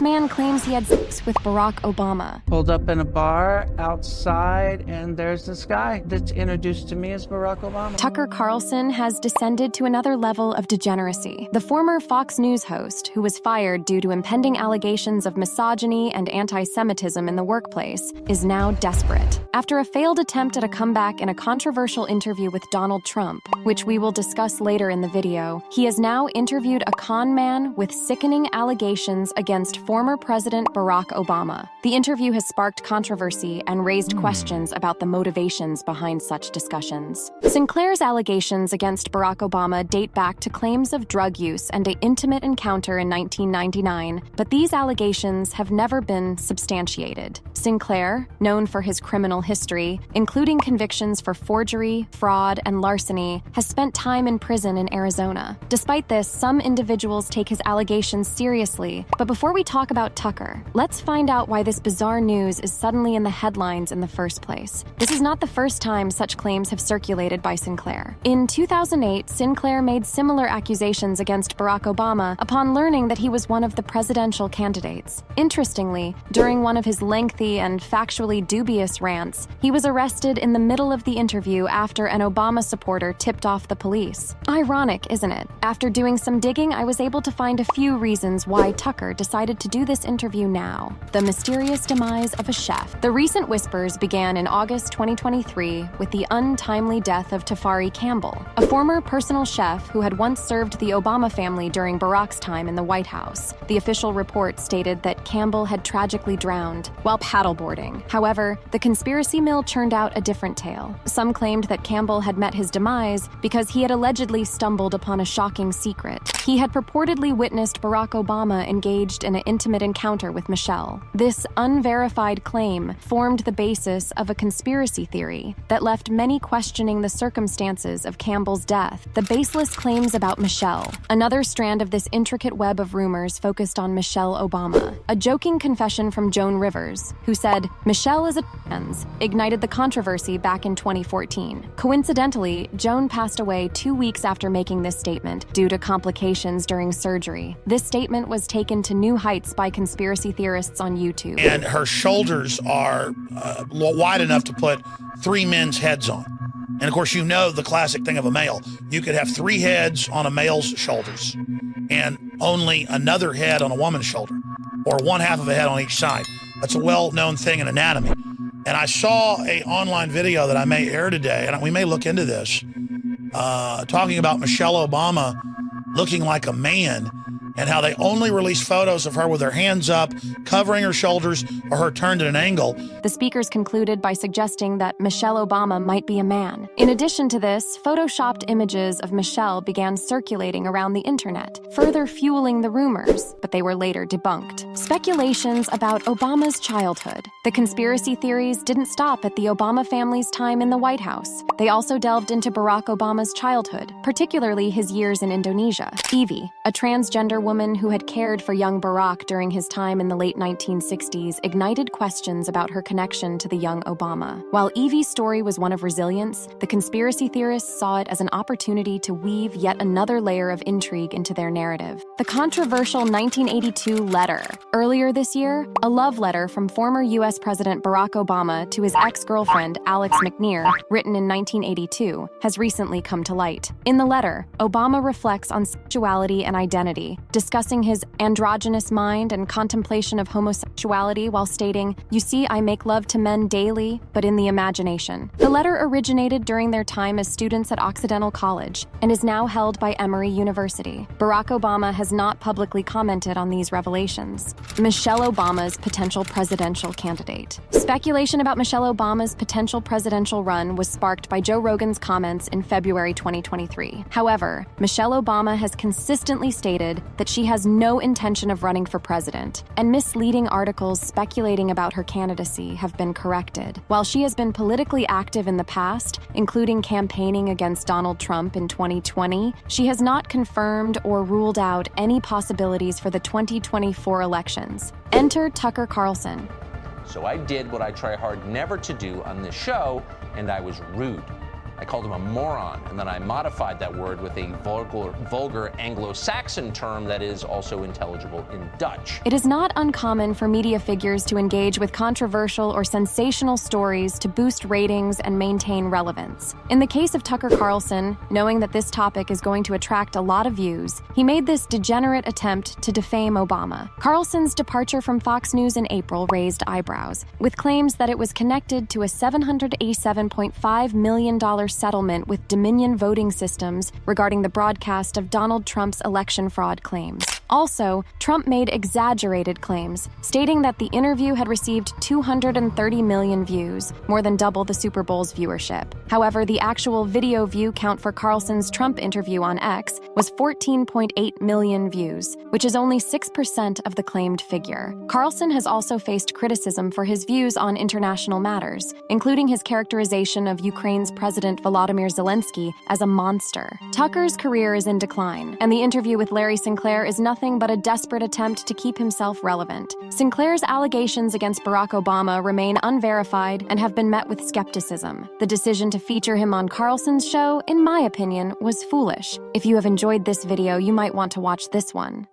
man claims he had sex with Barack Obama. Pulled up in a bar outside, and there's this guy that's introduced to me as Barack Obama. Tucker Carlson has descended to another level of degeneracy. The former Fox News host, who was fired due to impending allegations of misogyny and anti-Semitism in the workplace, is now desperate. After a failed attempt at a comeback in a controversial interview with Donald Trump, which we will discuss later in the video, he has now interviewed a con man with sickening allegations against former President Barack Obama. The interview has sparked controversy and raised questions about the motivations behind such discussions. Sinclair's allegations against Barack Obama date back to claims of drug use and an intimate encounter in 1999, but these allegations have never been substantiated. Sinclair, known for his criminal history, including convictions for forgery, fraud, and larceny, has spent time in prison in Arizona. Despite this, some individuals take his allegations seriously. But before we talk about Tucker, let's find out why this bizarre news is suddenly in the headlines in the first place. This is not the first time such claims have circulated by Sinclair. In 2008, Sinclair made similar accusations against Barack Obama upon learning that he was one of the presidential candidates. Interestingly, during one of his lengthy and factually dubious rants, he was arrested in the middle of the interview after an Obama supporter tipped off the police. Ironic, isn't it? After doing some digging, I was able to find a few reasons why Tucker decided to do this interview now. The mysterious demise of a chef. The recent whispers began in August 2023 with the untimely death of Tafari Campbell, a former personal chef who had once served the Obama family during Barack's time in the White House. The official report stated that Campbell had tragically drowned while paddleboarding. However, the conspiracy mill churned out a different tale. Some claimed that Campbell had met his demise because he had allegedly stumbled upon a shocking secret. He had purportedly witnessed Barack Obama engaged in an intimate encounter with Michelle. This unverified claim formed the basis of a conspiracy theory that left many questioning the circumstances of Campbell's death. The baseless claims about Michelle. Another strand of this intricate web of rumors focused on Michelle Obama. A joking confession from Joan Rivers, who said, "Michelle is a trans," ignited the controversy back in 2014. Coincidentally, Joan passed away 2 weeks after making this statement due to complications during surgery. This statement was taken to new heights by conspiracy theorists on YouTube. And her shoulders are wide enough to put 3 men's heads on. And of course, you know the classic thing of a male. You could have 3 heads on a male's shoulders and only another head on a woman's shoulder, or 1/2 of a head on each side. That's a well-known thing in anatomy. And I saw a online video that I may air today, and we may look into this, talking about Michelle Obama looking like a man and how they only release photos of her with her hands up, covering her shoulders, or her turned at an angle. The speakers concluded by suggesting that Michelle Obama might be a man. In addition to this, photoshopped images of Michelle began circulating around the internet, further fueling the rumors, but they were later debunked. Speculations about Obama's childhood. The conspiracy theories didn't stop at the Obama family's time in the White House. They also delved into Barack Obama's childhood, particularly his years in Indonesia. Evie, a transgender woman who had cared for young Barack during his time in the late 1960s, ignited questions about her connection to the young Obama. While Evie's story was one of resilience, the conspiracy theorists saw it as an opportunity to weave yet another layer of intrigue into their narrative. The controversial 1982 letter. Earlier this year, a love letter from former U.S. President Barack Obama to his ex-girlfriend, Alex McNear, written in 1982, has recently come to light. In the letter, Obama reflects on sexuality and identity, discussing his androgynous mind and contemplation of homosexuality while stating, "You see, I make love to men daily, but in the imagination." The letter originated during their time as students at Occidental College and is now held by Emory University. Barack Obama has not publicly commented on these revelations. Michelle Obama's potential presidential candidate. Speculation about Michelle Obama's potential presidential run was sparked by Joe Rogan's comments in February 2023. However, Michelle Obama has consistently stated that she has no intention of running for president, and misleading articles speculating about her candidacy have been corrected. While she has been politically active in the past, including campaigning against Donald Trump in 2020, she has not confirmed or ruled out any possibilities for the 2024 elections. Enter Tucker Carlson. So I did what I try hard never to do on this show, and I was rude. I called him a moron, and then I modified that word with a vulgar Anglo-Saxon term that is also intelligible in Dutch. It is not uncommon for media figures to engage with controversial or sensational stories to boost ratings and maintain relevance. In the case of Tucker Carlson, knowing that this topic is going to attract a lot of views, he made this degenerate attempt to defame Obama. Carlson's departure from Fox News in April raised eyebrows, with claims that it was connected to a $787.5 million settlement with Dominion Voting Systems regarding the broadcast of Donald Trump's election fraud claims. Also, Trump made exaggerated claims, stating that the interview had received 230 million views, more than double the Super Bowl's viewership. However, the actual video view count for Carlson's Trump interview on X was 14.8 million views, which is only 6% of the claimed figure. Carlson has also faced criticism for his views on international matters, including his characterization of Ukraine's President Volodymyr Zelensky as a monster. Tucker's career is in decline, and the interview with Larry Sinclair is nothing but a desperate attempt to keep himself relevant. Sinclair's allegations against Barack Obama remain unverified and have been met with skepticism. The decision to feature him on Carlson's show, in my opinion, was foolish. If you have enjoyed this video, you might want to watch this one.